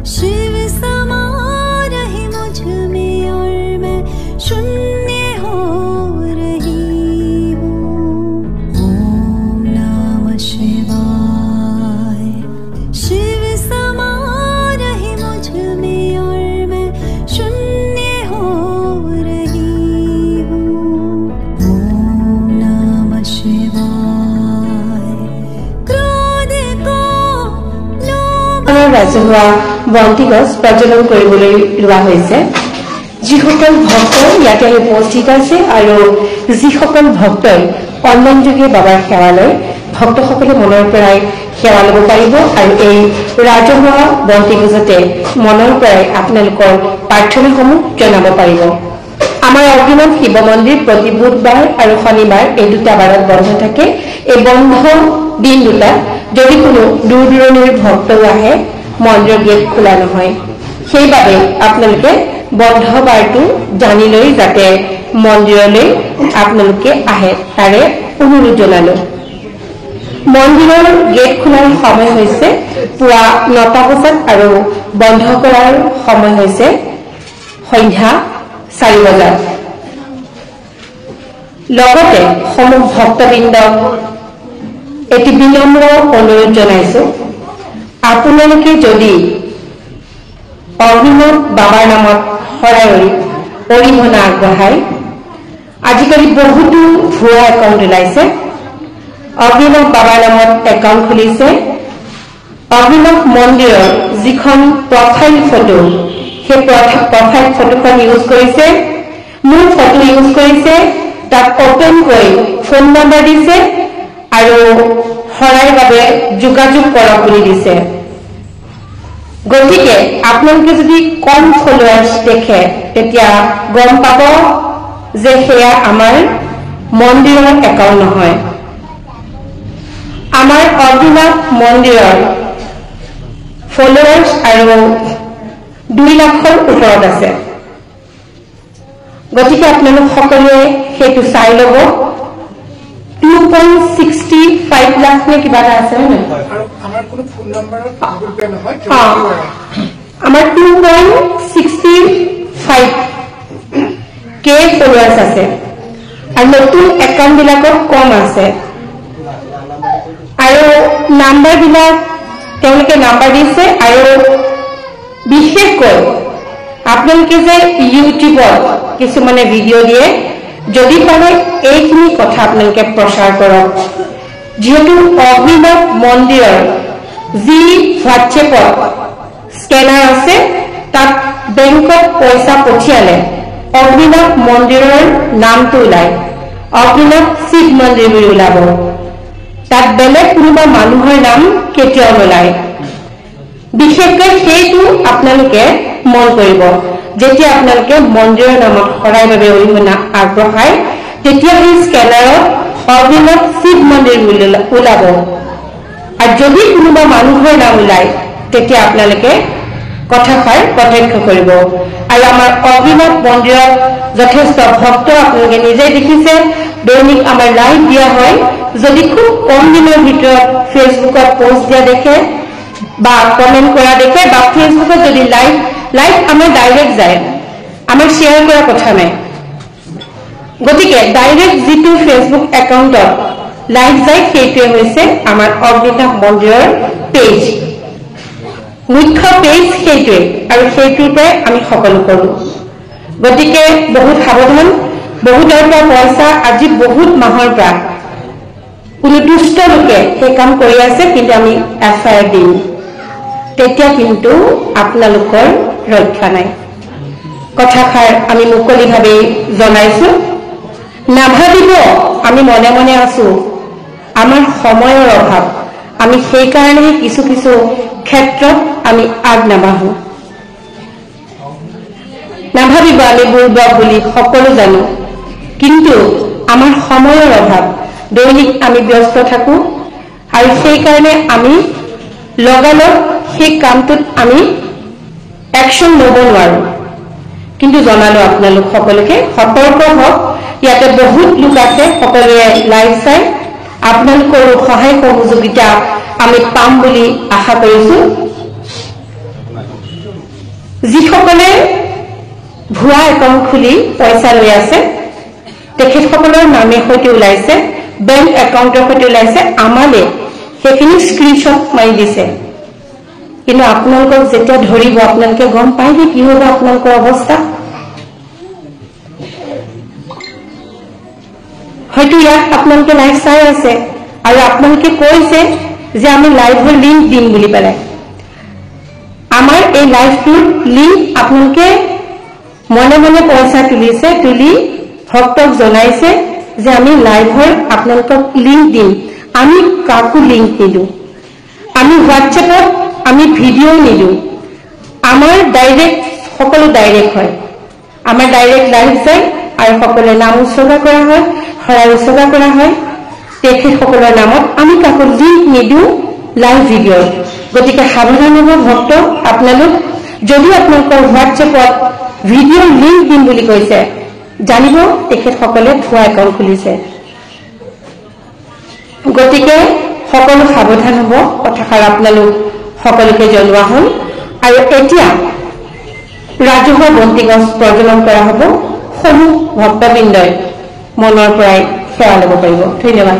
शिव समा रहे मुझ में और मैं शून्य हो रही हूँ। ओम नमः शिवाय। शिव समा रहे मुझ में और मैं शून्य हो रही हूँ। ओम नमः शिवाय। क्रोध को राजहुआ বন্তি গছ প্ৰজ্বলন কৰিবলৈ লোৱা হৈছে। যিসকল ভক্ত ইয়াতে উপস্থিত আছে আৰু যিসকল ভক্তই অনলাইন যোগে বাবাৰ সেৱা লয় ভক্তসকলে মনৰ পৰাই সেৱা ল'ব পাৰিব আৰু এই ৰাজহুৱা বন্তি গছতে মনৰ পৰাই আপোনালোকৰ প্ৰাৰ্থনাসমূহ জনাব পাৰিব। আমাৰ অগ্নিনাভ শিৱ মন্দিৰ প্ৰতি বুধবাৰ আৰু শনিবাৰ এই দুটা বাৰত বন্ধ থাকে। এই বন্ধ দিন দুটা যদি কোনো দূৰ দূৰণিৰ ভক্তও আহে মন্দিৰৰ গেট খোলা নহয়। সেইবাবে আপোনালোকে বন্ধ বাৰটো জানি লৈ যাতে মন্দিৰলৈ আপোনালোকে আহে তাৰে অনুৰোধ জনালো। মন্দিৰৰ গেট খোলাৰ সময় হৈছে পুৱা 9টা বজাত আৰু বন্ধ কৰাৰ সময় হৈছে সন্ধ্যা 4 বজাত। লগতে সমূহ ভক্তবৃন্দক এটি বিনম্ৰ অনুৰোধ জনাইছো, আপোনালোকে যদি অগ্নিনাভ বাবাৰ নামত শৰাই অৰিহণা আগবঢ়ায়, আজিকালি বহুতো ভুৱা একাউণ্ট ওলাইছে। অগ্নিনাভ বাবাৰ নামত একাউণ্ট খুলিছে। অগ্নিনাভ মন্দিৰৰ যিখন প্ৰফাইল ফটো সেই প্ৰফাইল ফটোখন ইউজ কৰিছে, মোৰ ফটো ইউজ কৰিছে, তাত অপেনকৈ ফোন নম্বৰ দিছে আৰু শৰাইৰ বাবে যোগাযোগ কৰক বুলি দিছে। গতিকে আপোনালোকে যদি কম ফলোৱাৰ্ছ দেখে তেতিয়া গম পাব যে সেয়া আমাৰ মন্দিৰৰ একাউণ্ট নহয়। আমাৰ অগ্নিনাভ মন্দিৰৰ ফলোৱাৰ্ছ আৰু 2 লাখৰ ওপৰত আছে। গতিকে আপোনালোক সকলোৱে সেইটো চাই ল'ব। 2.65 লাখ নে কিবা এটা আছে নহয়? আমাৰ কোনো ফোন নম্বৰত গুগল পে নহয়। আমাৰ 2.65 কে ফলোৱাৰ্ছ আছে আৰু নতুন একাউণ্ট বিলাকত কম আছে। আৰু নাম্বাৰ বিলাক তেওঁলোকে নাম্বাৰ দিছে আৰু বিশেষকৈ আপোনালোকে যে ইউটিউবত কিছুমানে ভিডিঅ' দিয়ে, যদি পাৰে এইখিনি কথা আপোনালোকে প্ৰচাৰ কৰক। যিহেতু অগ্নিনাভ মন্দিৰৰ যি হোৱাটছএপত স্কেনাৰ আছে তাত বেংকত পইচা পঠিয়ালে অগ্নিনাভ মন্দিৰৰ নামটো ওলায়, অগ্নিনাভ শিৱ মন্দিৰ বুলি ওলাব। তাত বেলেগ কোনোবা মানুহৰ নাম কেতিয়াও নোলায়। বিশেষকৈ সেইটো আপোনালোকে মন কৰিব। যেতিয়া আপোনালোকে মন্দিৰৰ নামত শৰাইৰ বাবে অৰিহণা আগবঢ়ায় তেতিয়া সেই স্কেনাৰত অগ্নিনাভ শিৱ মন্দিৰ ওলাব। আৰু যদি কোনোবা মানুহৰ নাম ওলায় তেতিয়া আপোনালোকে কথাষাৰ প্ৰত্যক্ষ কৰিব। আৰু আমাৰ অগ্নিনাভ মন্দিৰত যথেষ্ট ভক্ত আপোনালোকে নিজেই দেখিছে, দৈনিক আমাৰ লাইভ দিয়া হয়। যদি খুব কম দিনৰ ভিতৰত ফেচবুকত পোষ্ট দিয়া দেখে বা কমেণ্ট কৰা দেখে বা ফেচবুকত যদি লাইভ আমাৰ ডাইৰেক্ট যায়, আমাৰ শ্বেয়াৰ কৰা কথা নাই। গতিকে ডাইৰেক্ট যিটো ফেচবুক একাউণ্টত লাইভ যায় সেইটোৱে হৈছে আমাৰ অগ্নিনাভ মন্দিৰৰ পেজ, মুখ্য পেজ সেইটোৱে, আৰু সেইটোৰ পৰাই আমি সকলো কৰোঁ। গতিকে বহুত সাৱধান। বহুতৰ পৰা পইচা আজি বহুত মাহৰ পৰা কোনো দুষ্ট লোকে সেই কাম কৰি আছে, কিন্তু আমি FIR দিম, তেতিয়া কিন্তু আপোনালোকৰ ৰক্ষা নাই। কথাষাৰ আমি মুকলিভাৱে জনাইছো। নাভাবিব আমি মনে মনে আছো, আমাৰ সময়ৰ অভাৱ, আমি সেইকাৰণে কিছু কিছু ক্ষেত্ৰত আমি আগ নাবাঢ়ো। নাভাবিব আমি বুৰ্বক বুলি, সকলো জানো, কিন্তু আমাৰ সময়ৰ অভাৱ, দৈনিক আমি ব্যস্ত থাকো আৰু সেইকাৰণে আমি লগালগ সেই কামটোত আমি একশ্যন ল'ব নোৱাৰো। কিন্তু জনালো আপোনালোক সকলোকে সতৰ্ক হওক। ইয়াতে বহুত লোক আছে, সকলোৱে লাইভ চাই। আপোনালোকৰ সহায় সহযোগিতা আমি পাম বুলি আশা কৰিছো। যিসকলে ভুৱা একাউণ্ট খুলি পইচা লৈ আছে তেখেতসকলৰ নামে সৈতে ওলাইছে, বেংক একাউণ্টৰ সৈতে ওলাইছে, আমালে সেইখিনি স্ক্ৰীনশ্বট মাৰি দিছে। কিন্তু আপোনালোকক যেতিয়া ধৰিব আপোনালোকে গম পায় যে কি হ'ব আপোনালোকৰ অৱস্থা। হয়তো ইয়াত আপোনালোকে লাইভ চাই আছে আৰু আপোনালোকে কৈছে যে আমি লাইভৰ লিংক দিম বুলি পেলাই। আমাৰ এই লাইভটোৰ লিংক আপোনালোকে মনে মনে পইচা তুলিছে, তুলি ভক্তক জনাইছে যে আমি লাইভৰ আপোনালোকক লিংক দিম। আমি কাকো লিংক নিদিওঁ, আমি হোৱাটছএপত আমি ভিডিঅ' নিদিওঁ। আমাৰ ডাইৰেক্ট সকলো ডাইৰেক্ট হয়, আমাৰ ডাইৰেক্ট লাইভ যায় আৰু সকলোৱে নাম উৎসৰ্গা কৰা হয়, শৰাই উৎসৰ্গা কৰা হয় তেখেতসকলৰ নামত। আমি কাকো লিংক নিদিওঁ লাইভ ভিডিঅ'ত। গতিকে সাৱধান হ'ব ভক্ত আপোনালোক। যদি আপোনালোকৰ হোৱাটছএপত ভিডিঅ'ৰ লিংক দিম বুলি কৈছে জানিব তেখেতসকলে ভুৱা একাউণ্ট খুলিছে। গতিকে সকলো সাৱধান হ'ব, কথাষাৰ আপোনালোক সকলোকে জনোৱা হ'ল। আৰু এতিয়া ৰাজহুৱা বন্তি গছ প্ৰজ্বলন কৰা হ'ব। সমূহ ভক্তবৃন্দই মনৰ পৰাই সেৱা ল'ব পাৰিব। ধন্যবাদ।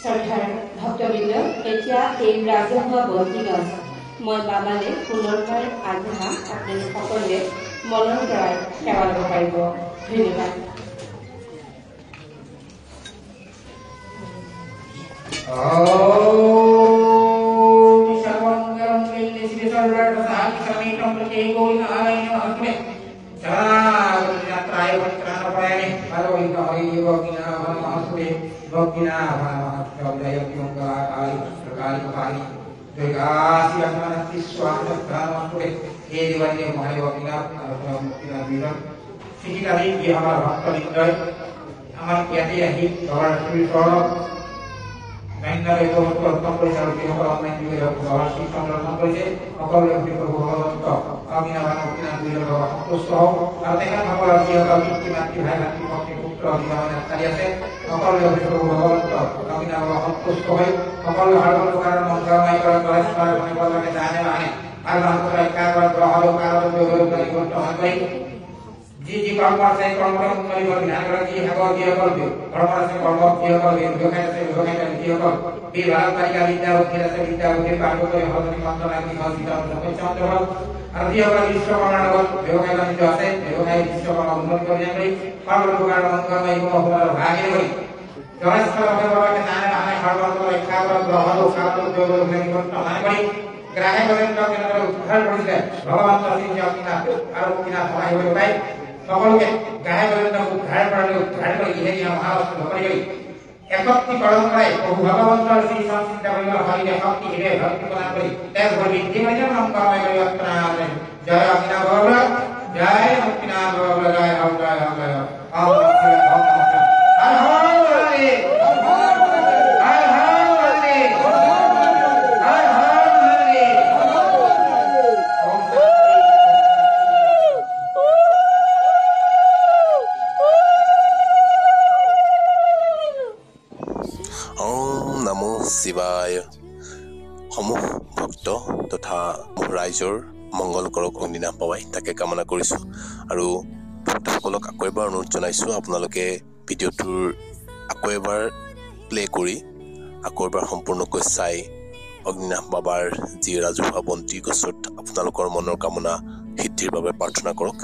শ্ৰদ্ধাৰ ভক্তবৃন্দ, এতিয়া এই ৰাজহুৱা বন্তিগছ মই বাবালৈ পুনৰবাৰ আগবঢ়াম। আপুনি সকলোৱে মনৰ পৰাই সেৱা ল'ব পাৰিব। ধন্যবাদ। আমার ইয়াতে আহি বাবার চরণ ব্যাংকারে অর্পণ করেছে আর কেউ অনলাইন যুগে বাবার শ্রী সংরক্ষণ করেছে সকলের ভগবন্ত আমি আমার মুক্তিনাথ দুইজন বাবা সন্তুষ্ট হোক। আর দেখেন সকল যিসকল পিতৃ মাতৃ ভাই ভাতৃ ভক্তি পুত্র অভিভাবক চালি আছে সকলের অভিভাবক ভগবন্ত আমি বাবা সন্তুষ্ট হয়ে সকলের হাড় কারণ মন্ত্রমায় করা করে সবাই জানে মানে আর মানুষরা একাগ্র গ্রহ কারণ जी कर्म से कर्म उन्नति कर ध्यान कर जी हको जी कर कर्म से कर्म जी कर योगा से योगा जी कर विभाग तरीका विद्या बुद्धि से विद्या बुद्धि पाठ कर हरनि मंत्र की हसिता सब चंद्र और जी कर विश्वकर्मा योगा का जो আছে योगा विश्वकर्मा उन्नति कर जाए कर्म लोकार मंत्र में को हमारा भागे होई जरस्थ बाबा के नाम आने हर मंत्र रक्षा कर ग्रह लोक काल योग उन्नति कर मान करी ग्राहे करें तो केना उद्धार करिले भगवान सिंह अपना और किना सहाय होय भाई সকলকে গায়ে গোবিন্দ উদ্ধার করে ইহেরি মহারাষ্ট্র করে একত্রী করণ করে প্রভু ভগবন্তর শ্রী সংচিন্তা করিল হরিলে ভক্তি হিরে ভক্তি প্রদান করি এক বলি জীবনে মঙ্গলময় করি অত্রাণে জয় অগ্নিনাথ বাবা জয় মুক্তিনাথ বাবা জয় হর জয় হর জয় হর হর হরে শিৱায়। সমূহ ভক্ত তথা ৰাইজৰ মংগল কৰক অগ্নিনাভ বাবাই তাকে কামনা কৰিছোঁ। আৰু ভক্তসকলক আকৌ এবাৰ অনুৰোধ জনাইছোঁ, আপোনালোকে ভিডিঅ'টোৰ আকৌ এবাৰ প্লে কৰি আকৌ এবাৰ সম্পূৰ্ণকৈ চাই অগ্নিনাভ বাবাৰ যি ৰাজহুৱা বন্তি গছত আপোনালোকৰ মনৰ কামনা সিদ্ধিৰ বাবে প্ৰাৰ্থনা কৰক।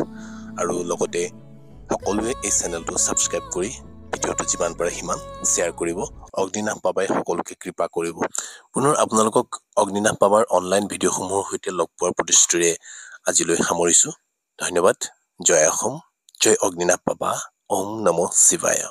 আৰু লগতে সকলোৱে এই চেনেলটো ছাবস্ক্ৰাইব কৰি ভিডিঅ'টো যিমান পাৰে সিমান শ্বেয়াৰ কৰিব। অগ্নিনাভ বাবাই সকলোকে কৃপা কৰিব। পুনৰ আপোনালোকক অগ্নিনাভ বাবাৰ অনলাইন ভিডিঅ'সমূহৰ সৈতে লগ পোৱাৰ প্ৰতিশ্ৰুতিৰে আজিলৈ সামৰিছোঁ। ধন্যবাদ। জয় অসম, জয় অগ্নিনাভ বাবা, ওম নমঃ শিৱায়।